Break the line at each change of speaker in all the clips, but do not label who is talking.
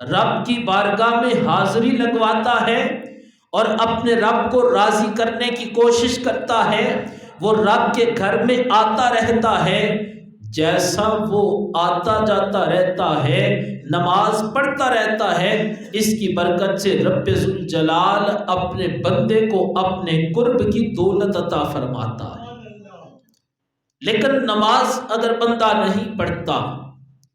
رب کی بارگاہ میں حاضری لگواتا ہے اور اپنے رب کو راضی کرنے کی کوشش کرتا ہے، وہ رب کے گھر میں آتا رہتا ہے، جیسا وہ آتا جاتا رہتا ہے، نماز پڑھتا رہتا ہے، اس کی برکت سے رب ذوالجلال اپنے بندے کو اپنے قرب کی دولت عطا فرماتا ہے۔ لیکن نماز اگر بندہ نہیں پڑھتا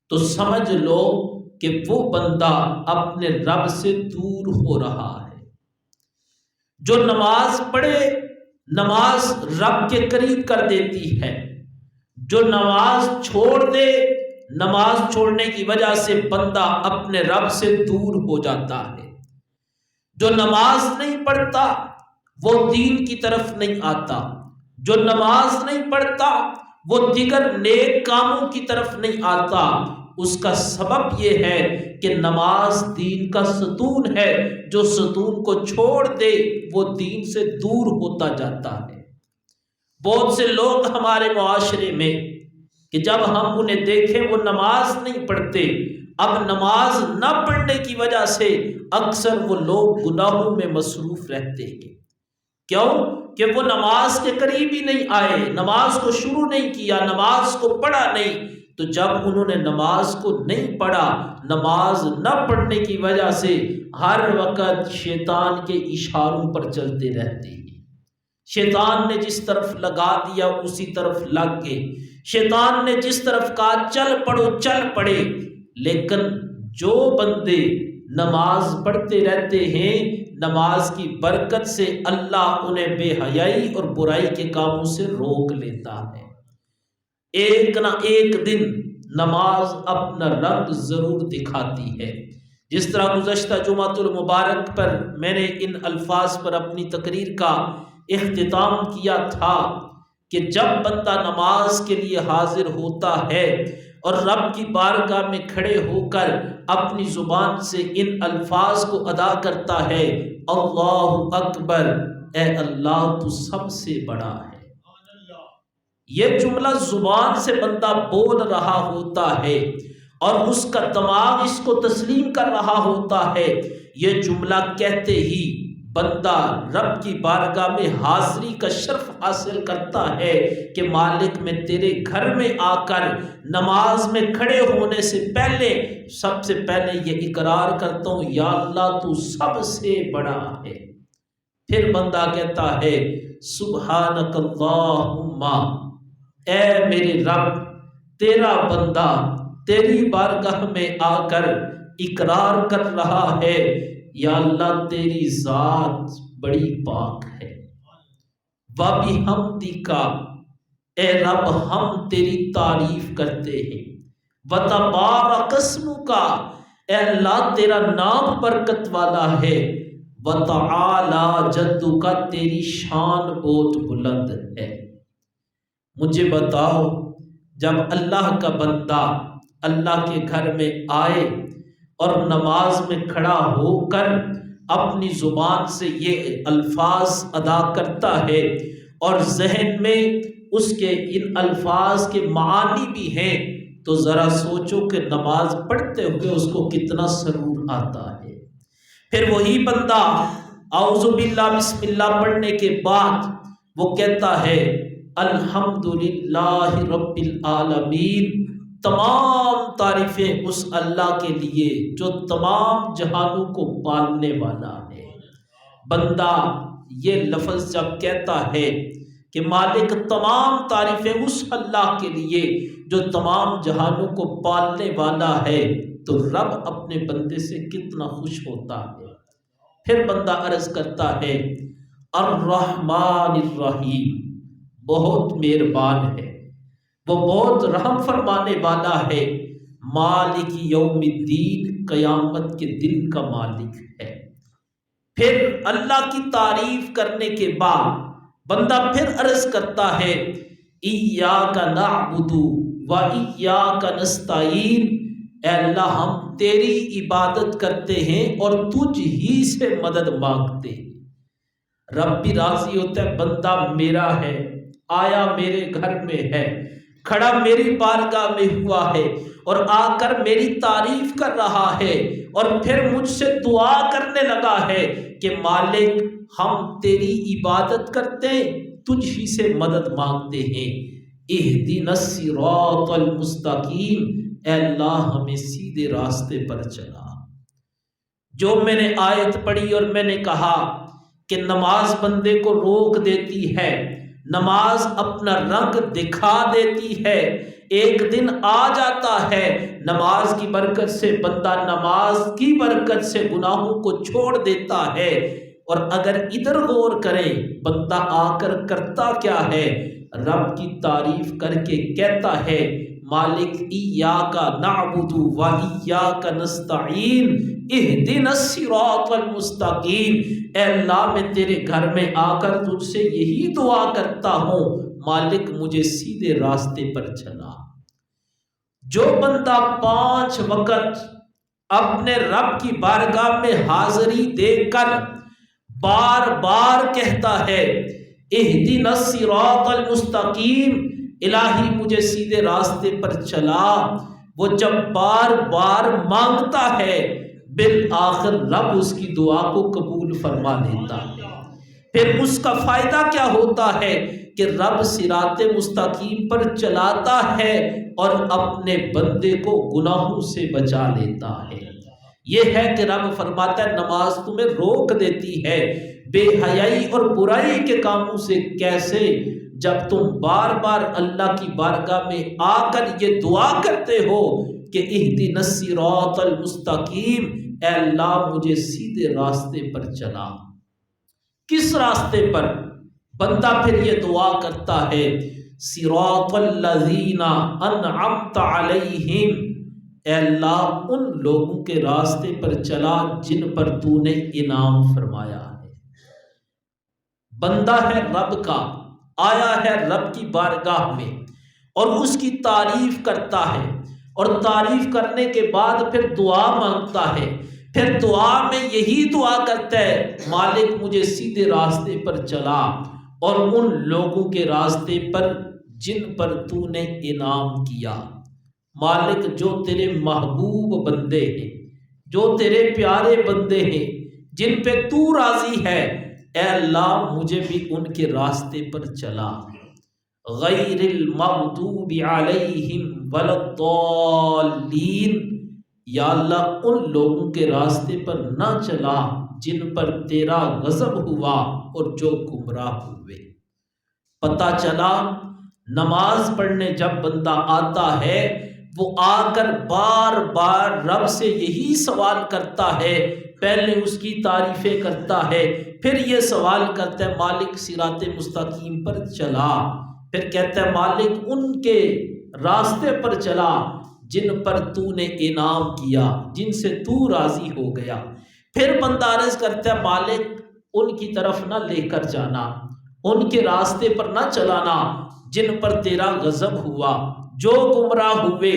تو سمجھ لو کہ وہ بندہ اپنے رب سے دور ہو رہا ہے۔ جو نماز پڑھے، نماز رب کے قریب کر دیتی ہے۔ جو نماز چھوڑ دے، نماز چھوڑنے کی وجہ سے بندہ اپنے رب سے دور ہو جاتا ہے۔ جو نماز نہیں پڑھتا وہ دین کی طرف نہیں آتا، جو نماز نہیں پڑھتا وہ دیگر نیک کاموں کی طرف نہیں آتا۔ اس کا سبب یہ ہے کہ نماز دین کا ستون ہے، جو ستون کو چھوڑ دے وہ دین سے دور ہوتا جاتا ہے۔ بہت سے لوگ ہمارے معاشرے میں کہ جب ہم انہیں دیکھیں وہ نماز نہیں پڑھتے، اب نماز نہ پڑھنے کی وجہ سے اکثر وہ لوگ گناہوں میں مصروف رہتے ہیں۔ کیوں؟ کہ وہ نماز کے قریب ہی نہیں آئے، نماز کو شروع نہیں کیا، نماز کو پڑھا نہیں۔ تو جب انہوں نے نماز کو نہیں پڑھا، نماز نہ پڑھنے کی وجہ سے ہر وقت شیطان کے اشاروں پر چلتے رہتے ہیں۔ شیطان نے جس طرف لگا دیا اسی طرف لگ گئے، شیطان نے جس طرف کہا چل پڑو چل پڑے۔ لیکن جو بندے نماز پڑھتے رہتے ہیں، نماز کی برکت سے اللہ انہیں بے حیائی اور برائی کے کاموں سے روک لیتا ہے۔ ایک نہ ایک دن نماز اپنا رنگ ضرور دکھاتی ہے۔ جس طرح گزشتہ جمعۃ المبارک پر میں نے ان الفاظ پر اپنی تقریر کا اختتام کیا تھا کہ جب بندہ نماز کے لیے حاضر ہوتا ہے اور رب کی بارگاہ میں کھڑے ہو کر اپنی زبان سے ان الفاظ کو ادا کرتا ہے، اللہ اکبر، اے اللہ تو سب سے بڑا ہے۔ یہ جملہ زبان سے بندہ بول رہا ہوتا ہے اور اس کا دماغ اس کو تسلیم کر رہا ہوتا ہے۔ یہ جملہ کہتے ہی بندہ رب کی بارگاہ میں حاضری کا شرف حاصل کرتا ہے کہ مالک میں تیرے گھر میں آ کر نماز میں کھڑے ہونے سے پہلے سب سے پہلے یہ اقرار کرتا ہوں یا اللہ تو سب سے بڑا ہے۔ پھر بندہ کہتا ہے سبحانک اللہم، اے میرے رب، تیرا بندہ تیری بارگاہ میں آ کر اقرار کر رہا ہے یا اللہ تیری ذات بڑی پاک ہے۔ وَبِحَمْدِکَ، اے رب ہم تیری تعریف کرتے ہیں۔ وَتَبَارَکَ اسْمُکَ، اے اللہ تیرا نام برکت والا ہے۔ وَتَعَالَى جَدُّکَ، تیری شان بہت بلند ہے۔ مجھے بتاؤ، جب اللہ کا بندہ اللہ کے گھر میں آئے اور نماز میں کھڑا ہو کر اپنی زبان سے یہ الفاظ ادا کرتا ہے اور ذہن میں اس کے ان الفاظ کے معانی بھی ہیں، تو ذرا سوچو کہ نماز پڑھتے ہوئے اس کو کتنا سرور آتا ہے۔ پھر وہی بندہ اعوذ باللہ بسم اللہ پڑھنے کے بعد وہ کہتا ہے الحمدللہ رب العالمین، تمام تعریفیں اس اللہ کے لیے جو تمام جہانوں کو پالنے والا ہے۔ بندہ یہ لفظ جب کہتا ہے کہ مالک تمام تعریفیں اس اللہ کے لیے جو تمام جہانوں کو پالنے والا ہے، تو رب اپنے بندے سے کتنا خوش ہوتا ہے۔ پھر بندہ عرض کرتا ہے الرحمن الرحیم، بہت مہربان ہے، وہ بہت رحم فرمانے والا ہے۔ مالک یوم الدین، قیامت کے دن کا مالک ہے۔ پھر اللہ کی تعریف کرنے کے بعد بندہ پھر عرض کرتا ہے ایاک نعبد و ایاک نستعین، اے اللہ ہم تیری عبادت کرتے ہیں اور تجھ ہی سے مدد مانگتے ہیں۔ رب بھی راضی ہوتا ہے، بندہ میرا ہے، آیا میرے گھر میں ہے، کھڑا میری بارگاہ میں ہوا ہے اور آ کر میری تعریف کر رہا ہے اور پھر مجھ سے دعا کرنے لگا ہے کہ مالک ہم تیری عبادت کرتے ہیں، تجھ ہی سے مدد مانگتے ہیں، اہدنا الصراط المستقیم، اے اللہ ہمیں سیدھے راستے پر چلا۔ جو میں نے آیت پڑھی اور میں نے کہا کہ نماز بندے کو روک دیتی ہے، نماز اپنا رنگ دکھا دیتی ہے، ایک دن آ جاتا ہے نماز کی برکت سے بندہ نماز کی برکت سے گناہوں کو چھوڑ دیتا ہے۔ اور اگر ادھر غور کریں بندہ آ کر کرتا کیا ہے، رب کی تعریف کر کے کہتا ہے مالک ایاک نعبد و ایاک نستعین اہدنا الصراط المستقیم، اے اللہ میں تیرے گھر میں آ کر تجھ سے یہی دعا کرتا ہوں مالک مجھے سیدھے راستے پر چلا۔ جو بندہ 5 وقت اپنے رب کی بارگاہ میں حاضری دے کر بار بار کہتا ہے اہدنا الصراط المستقیم، الہی مجھے سیدھے راستے پر چلا، وہ جب بار بار مانگتا ہے بالآخر رب اس کی دعا کو قبول فرما لیتا ہے۔ پھر اس کا فائدہ کیا ہوتا ہے کہ رب صراط مستقیم پر چلاتا ہے اور اپنے بندے کو گناہوں سے بچا لیتا ہے۔ یہ ہے کہ رب فرماتا ہے نماز تمہیں روک دیتی ہے بے حیائی اور برائی کے کاموں سے، کیسے؟ جب تم بار بار اللہ کی بارگاہ میں آ کر یہ دعا کرتے ہو کہ اہدنا الصراط المستقیم، اے اللہ مجھے سیدھے راستے پر چلا۔ کس راستے پر؟ بندہ پھر یہ دعا کرتا ہے صراط الذین انعمت علیہم، اے اللہ ان لوگوں کے راستے پر چلا جن پر تو نے انعام فرمایا ہے۔ بندہ ہے رب کا، آیا ہے رب کی بارگاہ میں اور اس کی تعریف کرتا ہے، اور تعریف کرنے کے بعد پھر دعا مانگتا ہے، پھر دعا میں یہی دعا کرتا ہے مالک مجھے سیدھے راستے پر چلا اور ان لوگوں کے راستے پر جن پر تو نے انعام کیا۔ مالک جو تیرے محبوب بندے ہیں، جو تیرے پیارے بندے ہیں، جن پہ تو راضی ہے، اے اللہ مجھے بھی ان کے راستے پر چلا۔ غیر المغضوب علیہم ولا الضالین، یا اللہ ان لوگوں کے راستے پر نہ چلا جن پر تیرا غضب ہوا اور جو گمراہ ہوئے۔ پتہ چلا نماز پڑھنے جب بندہ آتا ہے وہ آ کر بار بار رب سے یہی سوال کرتا ہے، پہلے اس کی تعریفیں کرتا ہے، پھر یہ سوال کرتا ہے مالک صراط مستقیم پر چلا، پھر کہتا ہے مالک ان کے راستے پر چلا جن پر تو نے انعام کیا، جن سے تو راضی ہو گیا۔ پھر بندہ عرض کرتا ہے مالک ان کی طرف نہ لے کر جانا، ان کے راستے پر نہ چلانا جن پر تیرا غضب ہوا، جو گمراہ ہوئے،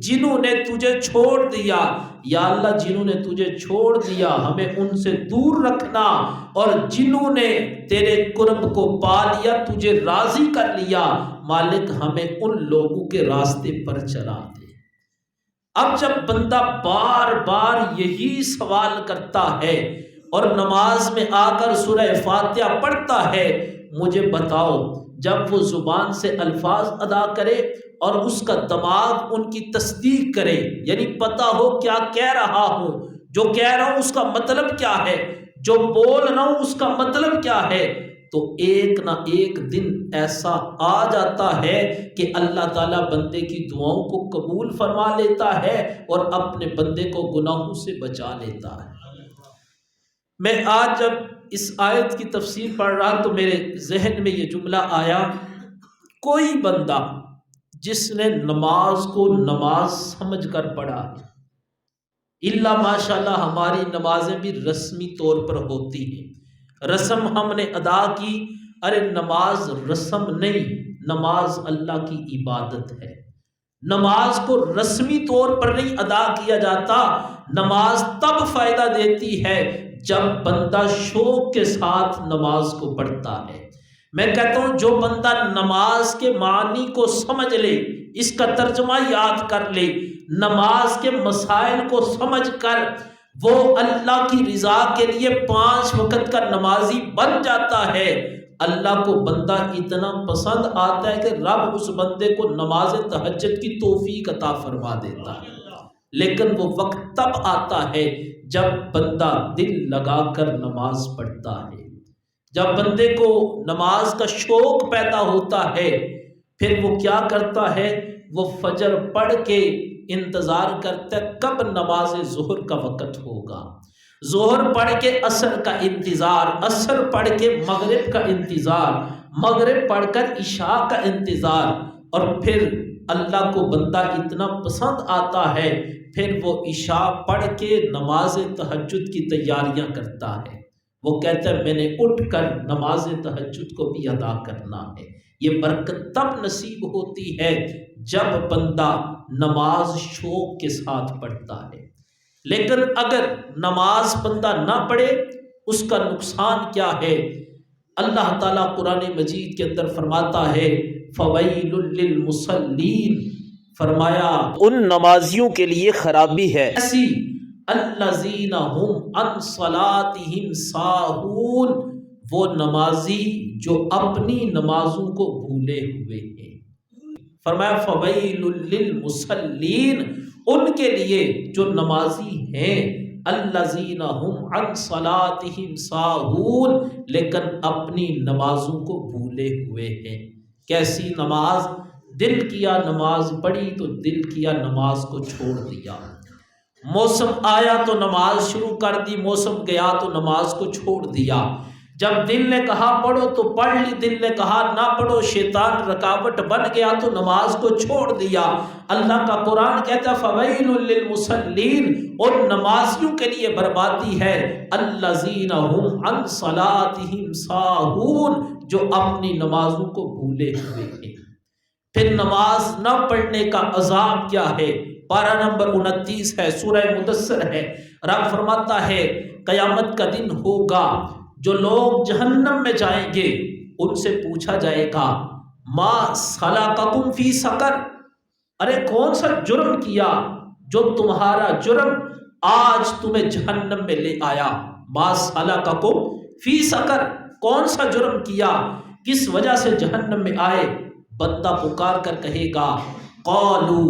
جنہوں نے تجھے چھوڑ دیا۔ یا اللہ جنہوں نے تجھے چھوڑ دیا ہمیں ان سے دور رکھنا، اور جنہوں نے تیرے قرب کو پا لیا، تجھے راضی کر لیا، مالک ہمیں ان لوگوں کے راستے پر چلا دے۔ اب جب بندہ بار بار یہی سوال کرتا ہے اور نماز میں آ کر سورہ فاتحہ پڑھتا ہے، مجھے بتاؤ جب وہ زبان سے الفاظ ادا کرے اور اس کا دماغ ان کی تصدیق کرے، یعنی پتہ ہو کیا کہہ رہا ہوں، جو کہہ رہا ہوں اس کا مطلب کیا ہے، جو بول رہا ہوں اس کا مطلب کیا ہے، تو ایک نہ ایک دن ایسا آ جاتا ہے کہ اللہ تعالیٰ بندے کی دعاؤں کو قبول فرما لیتا ہے اور اپنے بندے کو گناہوں سے بچا لیتا ہے۔ میں آج جب اس آیت کی تفسیر پڑھ رہا تو میرے ذہن میں یہ جملہ آیا، کوئی بندہ جس نے نماز کو نماز سمجھ کر پڑھا، الا ماشاءاللہ ہماری نمازیں بھی رسمی طور پر ہوتی ہیں، رسم ہم نے ادا کی، ارے نماز رسم نہیں، نماز اللہ کی عبادت ہے۔ نماز کو رسمی طور پر نہیں ادا کیا جاتا، نماز تب فائدہ دیتی ہے جب بندہ شوق کے ساتھ نماز کو پڑھتا ہے، میں کہتا ہوں جو بندہ نماز کے معنی کو سمجھ لے، اس کا ترجمہ یاد کر لے، نماز کے مسائل کو سمجھ کر وہ اللہ کی رضا کے لیے 5 وقت کا نمازی بن جاتا ہے، اللہ کو بندہ اتنا پسند آتا ہے کہ رب اس بندے کو نماز تہجد کی توفیق عطا فرما دیتا ہے۔ لیکن وہ وقت تب آتا ہے جب بندہ دل لگا کر نماز پڑھتا ہے، جب بندے کو نماز کا شوق پیدا ہوتا ہے، پھر وہ کیا کرتا ہے، وہ فجر پڑھ کے انتظار کرتا ہے کب نماز ظہر کا وقت ہوگا، ظہر پڑھ کے عصر کا انتظار، عصر پڑھ کے مغرب کا انتظار، مغرب پڑھ کر عشاء کا انتظار، اور پھر اللہ کو بندہ اتنا پسند آتا ہے، پھر وہ عشاء پڑھ کے نماز تہجد کی تیاریاں کرتا ہے۔ وہ کہتا ہے میں نے اٹھ کر نماز تہجد کو بھی ادا کرنا ہے۔ یہ برکت تب نصیب ہوتی ہے جب بندہ نماز شوق کے ساتھ پڑھتا ہے۔ لیکن اگر نماز بندہ نہ پڑھے، اس کا نقصان کیا ہے؟ اللہ تعالیٰ قرآن مجید کے اندر فرماتا ہے فویل للمصلین، فرمایا ان نمازیوں کے لیے خرابی ہے، ایسی الذین هم عن صلاتهم ساہون، وہ نمازی جو اپنی نمازوں کو بھولے ہوئے ہیں۔ فرمایا فویل للمصلین، ان کے لیے جو نمازی ہیں، الذین هم عن صلاتهم ساہون، لیکن اپنی نمازوں کو بھولے ہوئے ہیں۔ کیسی نماز؟ دل کیا نماز پڑھی تو دل کیا نماز کو چھوڑ دیا، موسم آیا تو نماز شروع کر دی، موسم گیا تو نماز کو چھوڑ دیا، جب دل نے کہا پڑھو تو پڑھ لی، دل نے کہا نہ پڑھو، شیطان رکاوٹ بن گیا تو نماز کو چھوڑ دیا۔ اللہ کا قرآن کہتا ہے فویل للمصلین، ان نمازیوں کے لیے بربادی ہے، الذین هم عن صلاتهم ساہون، جو اپنی نمازوں کو بھولے ہوئے ہیں۔ پھر نماز نہ پڑھنے کا عذاب کیا ہے؟ پارہ نمبر 29 ہے، سورہ مدثر ہے۔ رب فرماتا ہے قیامت کا دن ہوگا، جو لوگ جہنم میں جائیں گے ان سے پوچھا جائے گا ما سلککم فی سقر، ارے کون سا جرم کیا جو تمہارا جرم آج تمہیں جہنم میں لے آیا؟ ما سلککم فی سقر، کون سا جرم کیا، کس وجہ سے جہنم میں آئے؟ بندہ پکار کر کہے گا قالوا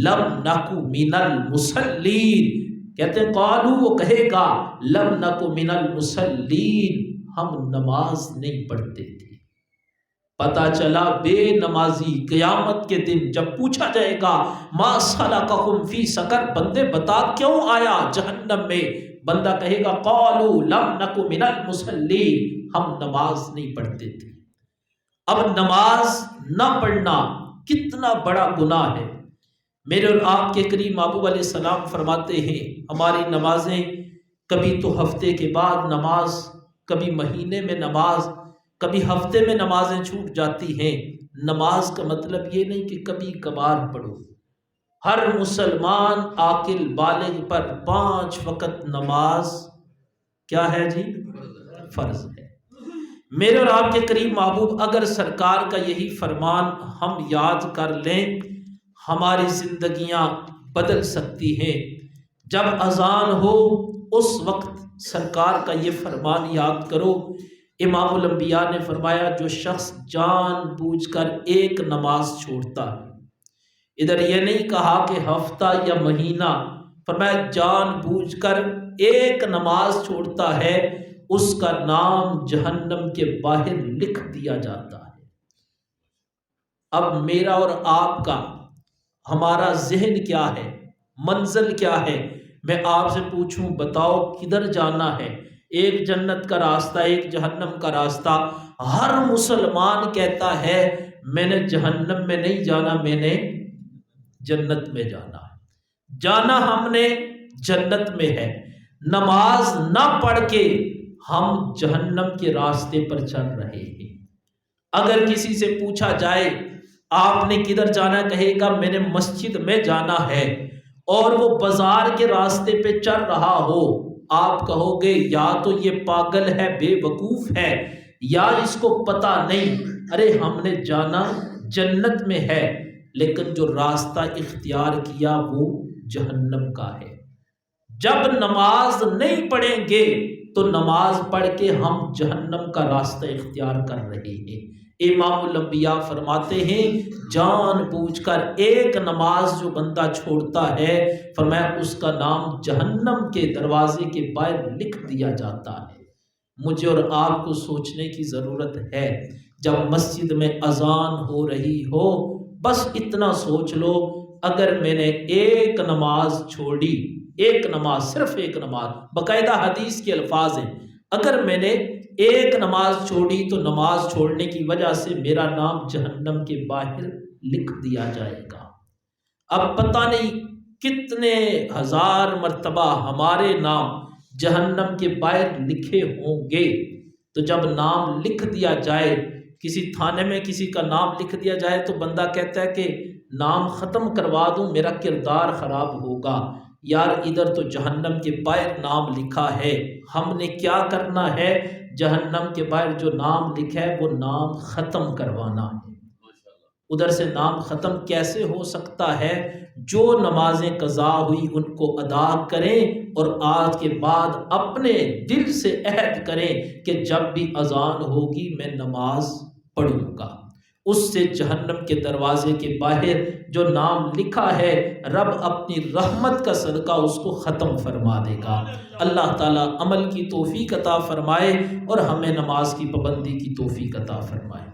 لم نک من المصلین، کہتے ہیں قالوا، وہ کہے گا لم نک من المصلین، ہم نماز نہیں پڑھتے تھے۔ پتہ چلا بے نمازی قیامت کے دن جب پوچھا جائے گا ما سلککم فی سقر، بندے بتا کیوں آیا جہنم میں؟ بندہ کہے گا قالوا لم نک من المصلین، ہم نماز نہیں پڑھتے تھے۔ اب نماز نہ پڑھنا کتنا بڑا گناہ ہے۔ میرے اور آپ کے کریم محبوب علیہ السلام فرماتے ہیں ہماری نمازیں کبھی تو ہفتے کے بعد نماز، کبھی مہینے میں نماز، کبھی ہفتے میں نمازیں چھوٹ جاتی ہیں۔ نماز کا مطلب یہ نہیں کہ کبھی کبھار پڑھو، ہر مسلمان عاقل بالغ پر 5 وقت نماز کیا ہے جی؟ فرض ہے۔ میرے اور آپ کے قریب محبوب اگر سرکار کا یہی فرمان ہم یاد کر لیں، ہماری زندگیاں بدل سکتی ہیں۔ جب اذان ہو اس وقت سرکار کا یہ فرمان یاد کرو۔ امام الانبیاء نے فرمایا جو شخص جان بوجھ کر ایک نماز چھوڑتا ہے، ادھر یہ نہیں کہا کہ ہفتہ یا مہینہ، فرمایا جان بوجھ کر ایک نماز چھوڑتا ہے، اس کا نام جہنم کے باہر لکھ دیا جاتا ہے۔ اب میرا اور آپ کا، ہمارا ذہن کیا ہے، منزل کیا ہے؟ میں آپ سے پوچھوں بتاؤ کدھر جانا ہے؟ ایک جنت کا راستہ، ایک جہنم کا راستہ۔ ہر مسلمان کہتا ہے میں نے جہنم میں نہیں جانا، میں نے جنت میں جانا ہے۔ جانا ہم نے جنت میں ہے۔ نماز نہ پڑھ کے ہم جہنم کے راستے پر چل رہے ہیں۔ اگر کسی سے پوچھا جائے آپ نے کدھر جانا، کہے گا میں نے مسجد میں جانا ہے، اور وہ بازار کے راستے پہ چل رہا ہو، آپ کہو گے یا تو یہ پاگل ہے، بے وقوف ہے، یا اس کو پتہ نہیں، ارے ہم نے جانا جنت میں ہے لیکن جو راستہ اختیار کیا وہ جہنم کا ہے۔ جب نماز نہیں پڑھیں گے تو نماز پڑھ کے ہم جہنم کا راستہ اختیار کر رہے ہیں۔ امام الانبیاء فرماتے ہیں جان بوجھ کر ایک نماز جو بندہ چھوڑتا ہے، فرمایا اس کا نام جہنم کے دروازے کے باہر لکھ دیا جاتا ہے۔ مجھے اور آپ کو سوچنے کی ضرورت ہے، جب مسجد میں اذان ہو رہی ہو بس اتنا سوچ لو، اگر میں نے ایک نماز چھوڑی، ایک نماز، صرف ایک نماز، باقاعدہ حدیث کے الفاظ ہیں، اگر میں نے ایک نماز چھوڑی تو نماز چھوڑنے کی وجہ سے میرا نام جہنم کے باہر لکھ دیا جائے گا۔ اب پتہ نہیں کتنے ہزار مرتبہ ہمارے نام جہنم کے باہر لکھے ہوں گے۔ تو جب نام لکھ دیا جائے، کسی تھانے میں کسی کا نام لکھ دیا جائے تو بندہ کہتا ہے کہ نام ختم کروا دوں، میرا کردار خراب ہوگا۔ یار ادھر تو جہنم کے باہر نام لکھا ہے، ہم نے کیا کرنا ہے؟ جہنم کے باہر جو نام لکھا ہے وہ نام ختم کروانا ہے۔ ادھر سے نام ختم کیسے ہو سکتا ہے؟ جو نمازیں قضا ہوئی ان کو ادا کریں اور آج کے بعد اپنے دل سے عہد کریں کہ جب بھی اذان ہوگی میں نماز پڑھوں گا۔ اس سے جہنم کے دروازے کے باہر جو نام لکھا ہے رب اپنی رحمت کا صدقہ اس کو ختم فرما دے گا۔ اللہ تعالیٰ عمل کی توفیق عطا فرمائے اور ہمیں نماز کی پابندی کی توفیق عطا فرمائے۔